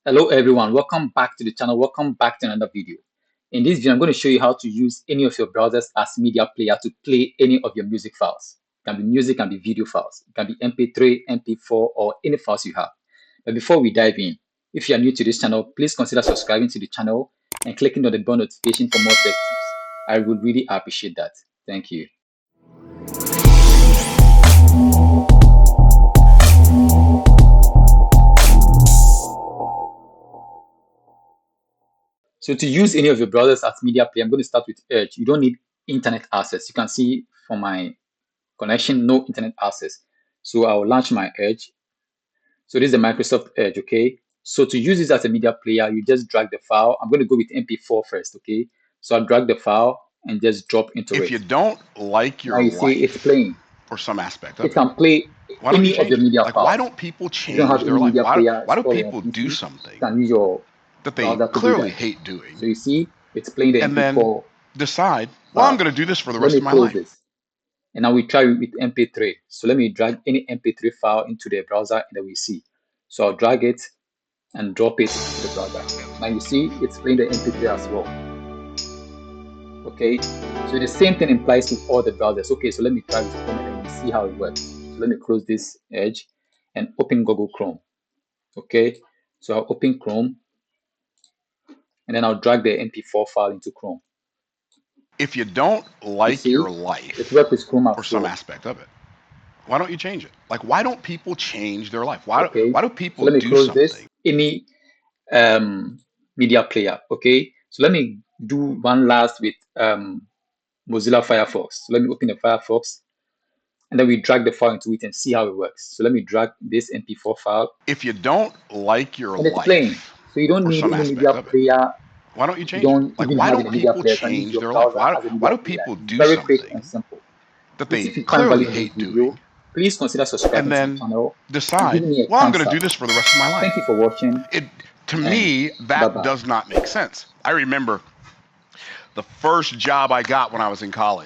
Hello everyone, welcome back to the channel. Welcome back to another video. In this video, I'm going to show you how to use any of your browsers as media player to play any of your music files. It can be music, can be video files, it can be MP3, MP4, or any files you have. But before we dive in, if you are new to this channel, please consider subscribing to the channel and clicking on the bell notification for more tech tips. I would really appreciate that. Thank you. So to use any of your browsers as media player, I'm going to start with Edge. You don't need internet access. You can see from my connection, no internet access. So I'll launch my Edge. So this is the Microsoft Edge, okay? So to use this as a media player, you just drag the file. I'm going to go with MP4 first, okay? So I'll drag the file and just drop into If it. you don't like Now your you see it's life playing. or some aspect It of it, can play why don't you any of change your it? media Like, why files. don't people If you don't change have their any life? media player Why do installed on people your do PC, you something can use your that they browser to do clearly that. hate doing So you see it's playing the and then MP4 decide, well, I'm file. going to do this for the So let rest me of my close life? this. And now we try with MP3. So let me drag any MP3 file into the browser and then we see. So I'll drag it and drop it to the browser. Now you see it's playing the MP3 as well. Okay, so the same thing applies to all the browsers. Okay, so let me try with Chrome and then we see how it works. So let me close this Edge and open Google Chrome. Okay, so I'll open Chrome and then I'll drag the MP4 file into Chrome. If you don't You like see, your it life works with Chrome or as some well. aspect of it, why don't you change it? Like, why don't people change their life? Okay, Why do so people let me do close this. something? Any media player. Okay, so let me do one last with Mozilla Firefox. So let me open the Firefox and then we drag the file into it and see how it works. So let me drag this MP4 file If you don't like your and it's playing. life So you don't or need some any media aspect of it, player. why don't you You change it? don't Like, even why have don't any media people player. You can use change your their life? browser as a Why media do player. people It's do very quick and something simple. that Please, they if you find clearly value in this hate video, doing please consider and subscribing to the then channel and decide, giving me a well, I'm thumbs going to up. do this for the rest of my Thank you life? for watching It, to and me, bye that bye. does not make sense. I remember the first job I got when I was in college.